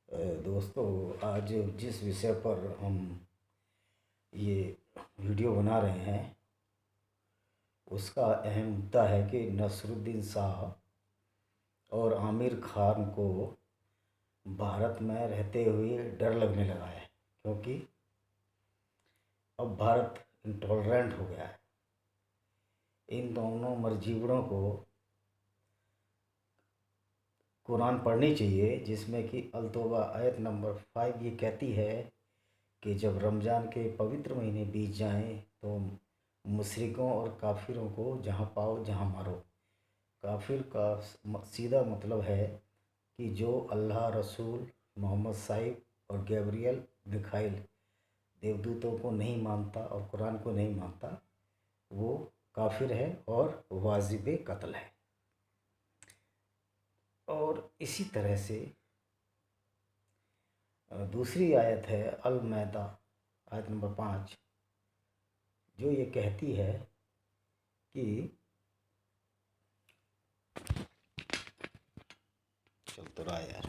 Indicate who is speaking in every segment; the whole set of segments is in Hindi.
Speaker 1: दोस्तों, आज जिस विषय पर हम ये वीडियो बना रहे हैं उसका अहम मुद्दा है कि नसरुद्दीन शाह और आमिर खान को भारत में रहते हुए डर लगने लगा है, क्योंकि अब भारत इंटॉलरेंट हो गया है। इन दोनों मर्जीवड़ों को कुरान पढ़नी चाहिए, जिसमें कि अल-तौबा आयत नंबर 5 ये कहती है कि जब रमज़ान के पवित्र महीने बीत जाएं तो मुशरिकों और काफिरों को जहाँ पाओ जहाँ मारो। काफिर का सीधा मतलब है कि जो अल्लाह, रसूल, मोहम्मद साहिब और गैब्रियल मिखाइल देवदूतों को नहीं मानता और कुरान को नहीं मानता, वो काफिर है और वाजिब कत्ल है। और इसी तरह से दूसरी आयत है अल-मैदा आयत नंबर 5, जो ये कहती है कि चल तो रहा है यार,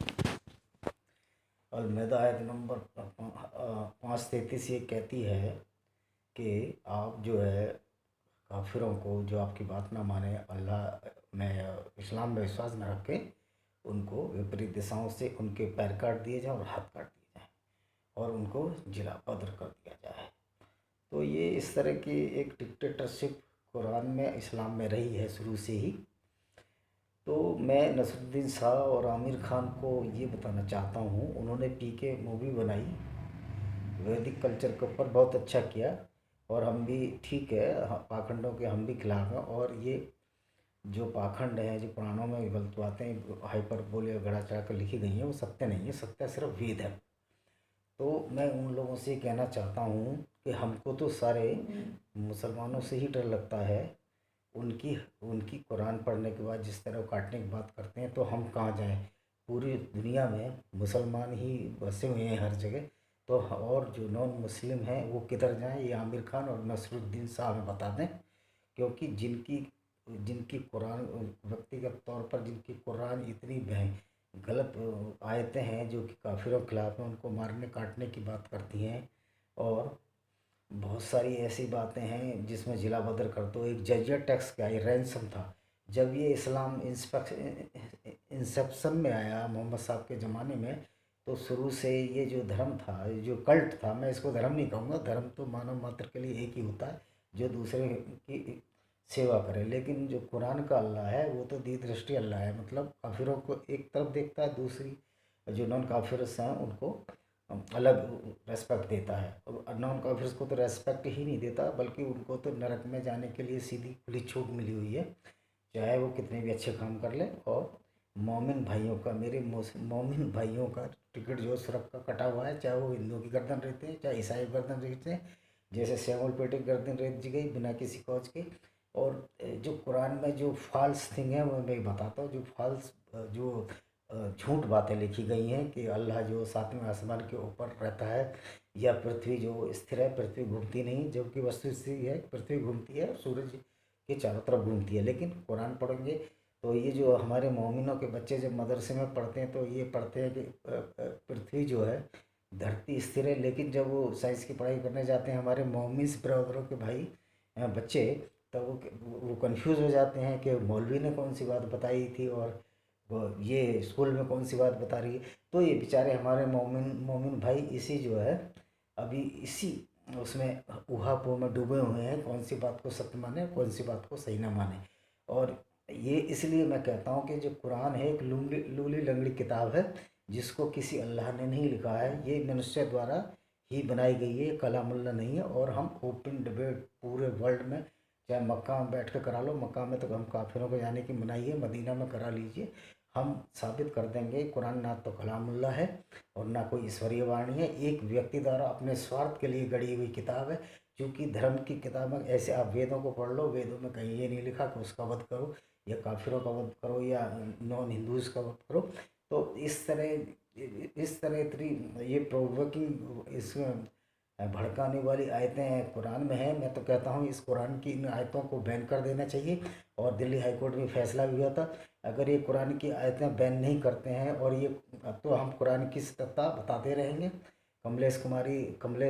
Speaker 1: अल-मैदा आयत नंबर 5:33 ये कहती है कि आप जो है काफिरों को, जो आपकी बात ना माने, अल्लाह में, इस्लाम में विश्वास न रखें, उनको विपरीत दिशाओं से उनके पैर काट दिए जाएं और हाथ काट दिए जाएं और उनको जिला बद्र कर दिया जाए। तो ये इस तरह की एक डिक्टेटरशिप कुरान में, इस्लाम में रही है शुरू से ही। तो मैं नसरुद्दीन शाह और आमिर खान को ये बताना चाहता हूँ, उन्होंने पीके मूवी बनाई, वैदिक कल्चर के ऊपर बहुत अच्छा किया। और हम भी, ठीक है, पाखंडों के हम भी खिलाफ हैं। और ये जो पाखंड हैं, जो पुराणों में गलत बातें हाइपरबोल या गड़ा चढ़ा कर लिखी गई हैं, वो सत्य नहीं है। सत्य सिर्फ वेद है। तो मैं उन लोगों से कहना चाहता हूँ कि हमको तो सारे मुसलमानों से ही डर लगता है। उनकी उनकी कुरान पढ़ने के बाद जिस तरह काटने की बात करते हैं, तो हम कहाँ जाएं। पूरी दुनिया में मुसलमान ही बसे हुए हैं हर जगह। तो और जो नॉन मुस्लिम हैं वो किधर जाएं, ये आमिर खान और नसरुद्दीन शाह हमें बता दें। क्योंकि जिनकी जिनकी कुरान, व्यक्तिगत तौर पर जिनकी कुरान इतनी गलत आयतें हैं जो कि काफिरों के खिलाफ हैं, उनको मारने काटने की बात करती हैं। और बहुत सारी ऐसी बातें हैं जिसमें जिला बदर कर दो। एक जजिया टैक्स का, ये रैंसम था। जब ये इस्लाम इंसेप्शन में आया मोहम्मद साहब के ज़माने में, तो शुरू से ये जो धर्म था, ये जो कल्ट था, मैं इसको धर्म नहीं कहूँगा, धर्म तो मानव मात्र के लिए एक ही होता है जो दूसरे की सेवा करे। लेकिन जो कुरान का अल्लाह है वो तो दी दृष्टि अल्लाह है, मतलब काफिरों को एक तरफ देखता है, दूसरी जो नॉन काफिर्स हैं उनको अलग रेस्पेक्ट देता है। और नॉन काफिर्स को तो रेस्पेक्ट ही नहीं देता, बल्कि उनको तो नरक में जाने के लिए सीधी खुली छूट मिली हुई है, चाहे वो कितने भी अच्छे काम कर ले। और मोमिन भाइयों का, मेरे मोमिन भाइयों का टिकट जो सड़क का कटा हुआ है, चाहे वो हिंदुओं की गर्दन रहते हैं, चाहे ईसाई गर्दन रहते हैं, जैसे श्यामल पेटे गर्दन रेत जी गई बिना किसी कॉज के। और जो कुरान में जो फॉल्स थिंग है वो मैं बताता हूँ। जो फॉल्स, जो झूठ बातें लिखी गई हैं कि अल्लाह जो सातवें आसमान के ऊपर रहता है, या पृथ्वी जो स्थिर है, पृथ्वी घूमती नहीं, जबकि वस्तु स्थिर है, पृथ्वी घूमती है, सूरज के चारों तरफ घूमती है। लेकिन कुरान पढ़ेंगे तो ये जो हमारे मोमिनों के बच्चे जब मदरसे में पढ़ते हैं तो ये पढ़ते हैं कि पृथ्वी जो है, धरती स्थिर है। लेकिन जब वो साइंस की पढ़ाई करने जाते हैं हमारे मोमिन ब्रदरों के भाई, बच्चे, तब वो कंफ्यूज हो जाते हैं कि मौलवी ने कौन सी बात बताई थी और वो ये स्कूल में कौन सी बात बता रही है। तो ये बेचारे हमारे मोमिन मोमिन भाई इसी जो है, अभी इसी उसमें ऊहापोह में डूबे हुए हैं, कौन सी बात को सत्य माने, कौन सी बात को सही ना माने। और ये इसलिए मैं कहता हूँ कि जो कुरान है एक लूली लंगड़ी किताब है, जिसको किसी अल्लाह ने नहीं लिखा है, ये मनुष्य द्वारा ही बनाई गई है, कलामुल्लाह नहीं है। और हम ओपन डिबेट पूरे वर्ल्ड में, चाहे मक्का में बैठ कर करा लो, मक्का में तो हम काफिरों को जाने की मनाही है, मदीना में करा लीजिए, हम साबित कर देंगे कुरान ना तो कलामुल्लाह है और ना कोई ईश्वरीय वाणी है, एक व्यक्ति द्वारा अपने स्वार्थ के लिए गढ़ी हुई किताब है। क्योंकि धर्म की किताब में ऐसे, आप वेदों को पढ़ लो, वेदों में कहीं ये नहीं लिखा कि उसका वध करो या काफिरों का वध करो या नॉन हिंदूज का वध करो। तो इस तरह इतनी ये प्रोवोकिंग, इसमें भड़काने वाली आयतें कुरान में हैं। मैं तो कहता हूँ इस कुरान की इन आयतों को बैन कर देना चाहिए। और दिल्ली हाई कोर्ट में फैसला भी हुआ था अगर ये कुरान की आयतें बैन नहीं करते हैं और ये, तो हम कुरान की सत्यता बताते रहेंगे। कमलेश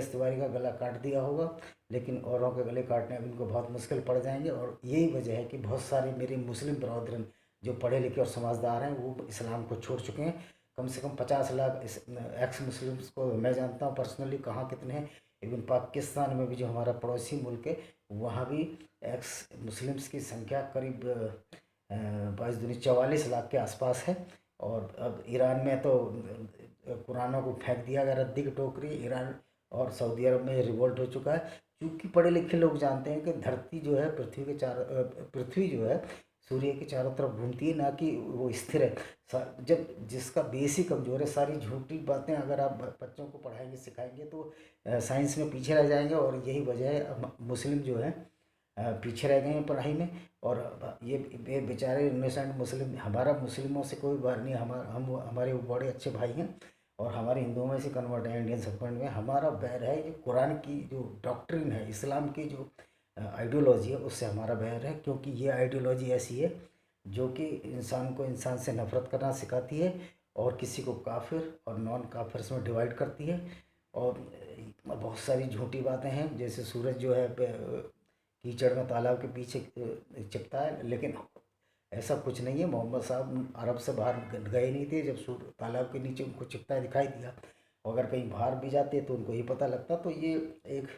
Speaker 1: तिवारी का गला काट दिया होगा, लेकिन औरों के गले काटने में इनको बहुत मुश्किल पड़ जाएंगे। और यही वजह है कि बहुत सारे मेरे मुस्लिम बरदरन जो पढ़े लिखे और समझदार हैं वो इस्लाम को छोड़ चुके हैं। कम से कम 50 लाख एक्स मुस्लिम्स को मैं जानता हूँ पर्सनली, कहाँ कितने हैं। इवन पाकिस्तान में भी जो हमारा पड़ोसी मुल्क है वहाँ भी एक्स मुस्लिम्स की संख्या करीब 22 दूनी 44 लाख के आसपास है। और अब ईरान में तो कुरानों को फेंक दिया गया रद्दी की टोकरी। ईरान और सऊदी अरब में रिवोल्ट हो चुका है, क्योंकि पढ़े लिखे लोग जानते हैं कि धरती जो है पृथ्वी जो है सूर्य के चारों तरफ घूमती है, ना कि वो स्थिर है। जब जिसका बेस ही कमज़ोर है, सारी झूठी बातें अगर आप बच्चों को पढ़ाएंगे सिखाएंगे तो साइंस में पीछे रह जाएंगे। और यही वजह है मुस्लिम जो है पीछे रह गए हैं पढ़ाई में। और ये बेचारे इनोसेंट मुस्लिम, हमारा मुस्लिमों से कोई बात नहीं, हमारे वो बड़े अच्छे भाई हैं और हमारे हिंदुओं में से कन्वर्ट हैं इंडियन सबकॉन्टिनेंट में। हमारा बैर है ये कुरान की जो डॉक्ट्रिन है, इस्लाम की जो आइडियोलॉजी है, उससे हमारा बैर है। क्योंकि ये आइडियोलॉजी ऐसी है जो कि इंसान को इंसान से नफरत करना सिखाती है और किसी को काफिर और नॉन काफिर में डिवाइड करती है। और बहुत सारी झूठी बातें हैं, जैसे सूरज जो है कीचड़ में तालाब के पीछे चिपता है, लेकिन ऐसा कुछ नहीं है। मोहम्मद साहब अरब से बाहर गए नहीं थे, जब सूर्य तालाब के नीचे उनको चिपता दिखाई दिया। और अगर कहीं बाहर भी जाते तो उनको ही पता लगता। तो ये एक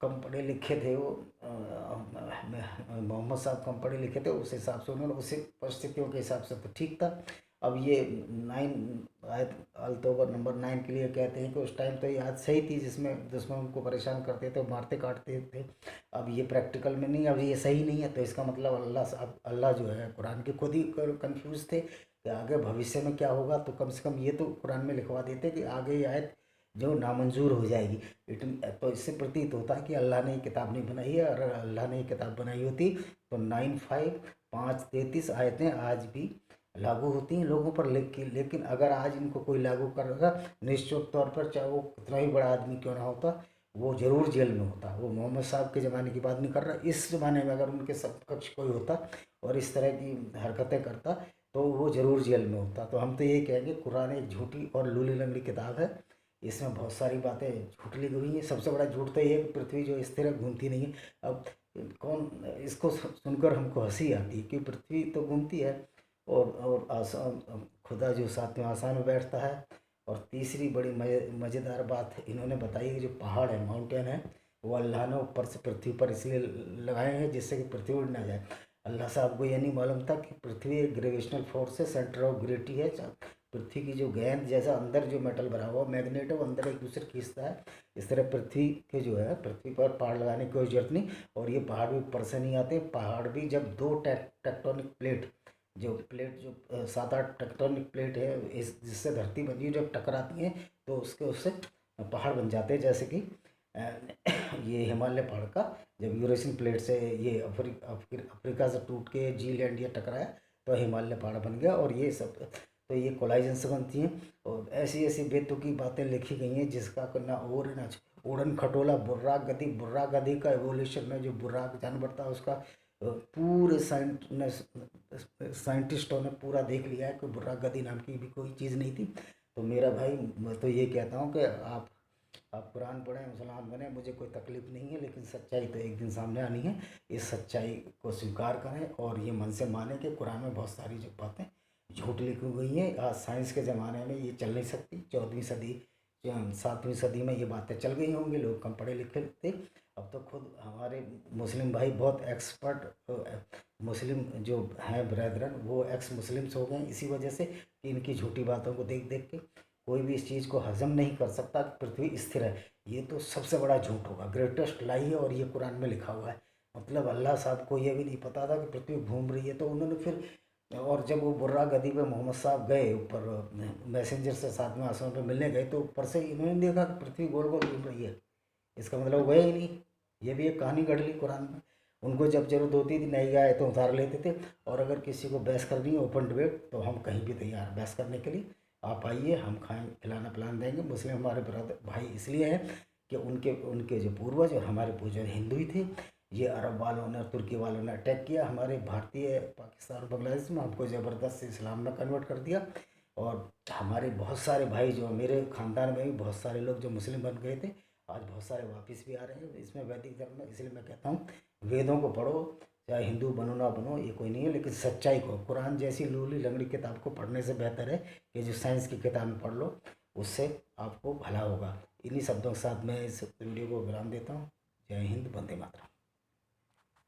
Speaker 1: कम पढ़े लिखे थे वो, मोहम्मद साहब कम पढ़े लिखे थे, उस हिसाब से उन्होंने उसी परिस्थितियों के हिसाब से तो ठीक था। अब ये 9 अक्टूबर नंबर 9 के लिए कहते हैं कि उस टाइम तो ये आज सही थी, जिसमें दुश्मन उनको परेशान करते थे, मारते काटते थे। अब ये प्रैक्टिकल में नहीं, अब ये सही नहीं है। तो इसका मतलब अल्लाह जो है कुरान के खुद ही कंफ्यूज थे कि आगे भविष्य में क्या होगा। तो कम से कम ये तो कुरान में लिखवा देते कि आगे ये आयत जो नामंजूर हो जाएगी। तो इससे प्रतीत होता है कि अल्लाह ने ये किताब नहीं बनाई है। और अल्लाह ने ये किताब बनाई होती तो 9, 5, 5, 33 आयतें आज भी लागू होती हैं लोगों पर। लेकिन अगर आज इनको कोई लागू करेगा, निश्चित तौर पर चाहे वो कितना ही बड़ा आदमी क्यों ना होता, वो जरूर जेल में होता। वो मोहम्मद साहब के ज़माने की बात नहीं कर रहा, इस ज़माने में अगर उनके समकक्ष कोई होता और इस तरह की हरकतें करता तो वो ज़रूर जेल में होता। तो हम तो यही कहेंगे कुरान एक झूठी और लूली लंगड़ी किताब है। इसमें बहुत सारी बातें झूठ लिखी हुई हैं। सबसे बड़ा झूठ तो ये है कि पृथ्वी जो स्थिर है घूमती नहीं है। अब कौन इसको सुनकर हमको हंसी आती है कि पृथ्वी तो घूमती है और आसान खुदा जो सातवें आसमान में बैठता है। और तीसरी बड़ी मज़ेदार बात इन्होंने बताई है कि जो पहाड़ है, माउंटेन है, वो अल्लाह ने ऊपर से पृथ्वी पर इसलिए लगाए हैं जिससे कि पृथ्वी उड़ ना जाए। अल्लाह साहब को यह नहीं मालूम था कि पृथ्वी एक ग्रेविटेशनल फोर्स है, सेंटर ऑफ ग्रेविटी है। पृथ्वी की जो गेंद जैसा अंदर जो मेटल भरा हुआ मैग्नेट है वो अंदर एक दूसरे खींचता है। इस तरह पृथ्वी के जो है पृथ्वी पर पहाड़ लगाने की कोई जरूरत नहीं। और ये पहाड़ भी ऊपर से नहीं आते। पहाड़ भी जब दो टेक्टोनिक प्लेट जो 7-8 टेक्टोनिक प्लेट है इस जिससे धरती बनी है, जब टकराती हैं तो उससे पहाड़ बन जाते हैं। जैसे कि ये हिमालय पहाड़ का जब यूरेशियन प्लेट से ये अफ्रीका से टूट के जीलैंड ये टकराया तो हिमालय पहाड़ बन गया। और ये सब तो ये कोलाइजन से बनती हैं। और ऐसी ऐसी बेतुकी बातें लिखी गई हैं जिसका ना और ना उड़न खटोला बुर्राक गधी का एवोल्यूशन में जो बुर्राक जानवर था उसका पूरे साइंटिस्टों ने पूरा देख लिया है कि बुर्राक गधी नाम की भी कोई चीज़ नहीं थी। तो मेरा भाई मैं तो ये कहता हूँ कि आप कुरान पढ़ें, मुसलमान बने, मुझे कोई तकलीफ़ नहीं है। लेकिन सच्चाई तो एक दिन सामने आनी है। इस सच्चाई को स्वीकार करें और ये मन से माने कि कुरान में बहुत सारी जो बातें झूठ लिखी गई हैं। आज साइंस के ज़माने में ये चल नहीं सकती। 14वीं सदी 7वीं सदी में ये बातें चल गई होंगी, लोग कम पढ़े लिखे थे। अब तो खुद हमारे मुस्लिम भाई बहुत एक्सपर्ट मुस्लिम जो हैं ब्रदरन वो एक्स मुस्लिम्स हो गए इसी वजह से कि इनकी झूठी बातों को देख देख के कोई भी इस चीज़ को हजम नहीं कर सकता कि पृथ्वी स्थिर है। ये तो सबसे बड़ा झूठ होगा, ग्रेटेस्ट लाई है। और ये कुरान में लिखा हुआ है। मतलब अल्लाह साहब को ये भी नहीं पता था कि पृथ्वी घूम रही है, तो उन्होंने फिर और जब वो बुर्रा गदी पे मोहम्मद साहब गए ऊपर मैसेंजर से 7वें आसमान पे मिलने गए तो ऊपर से इन्होंने देखा कि पृथ्वी गोल गोल घूम रही है। इसका मतलब वो गए ही नहीं। ये भी एक कहानी गढ़ ली कुरान में। उनको जब जरूरत होती थी नई आए तो उतार लेते थे। और अगर किसी को बहस करनी है ओपन डिबेट तो हम कहीं भी तैयार बहस करने के लिए। आप आइए, हम खाएं खिलाना पिलाना देंगे। मुस्लिम हमारे ब्रदर भाई इसलिए हैं कि उनके उनके जो पूर्वज और हमारे पूर्वज हिंदू ही थे। ये अरब वालों ने तुर्की वालों ने अटैक किया हमारे भारतीय पाकिस्तान और बांग्लादेश में, हमको ज़बरदस्त इस्लाम में कन्वर्ट कर दिया। और हमारे बहुत सारे भाई जो मेरे ख़ानदान में भी बहुत सारे लोग जो मुस्लिम बन गए थे, आज बहुत सारे वापस भी आ रहे हैं इसमें वैदिक धर्म में। इसलिए मैं कहता हूँ वेदों को पढ़ो, चाहे हिंदू बनो ना बनो ये कोई नहीं है, लेकिन सच्चाई को, कुरान जैसी लूली लंगड़ी किताब को पढ़ने से बेहतर है कि जो साइंस की किताब पढ़ लो, उससे आपको भला होगा। इन्हीं शब्दों के साथ मैं इस वीडियो को विराम देता हूँ। जय हिंद, वंदे मातरम।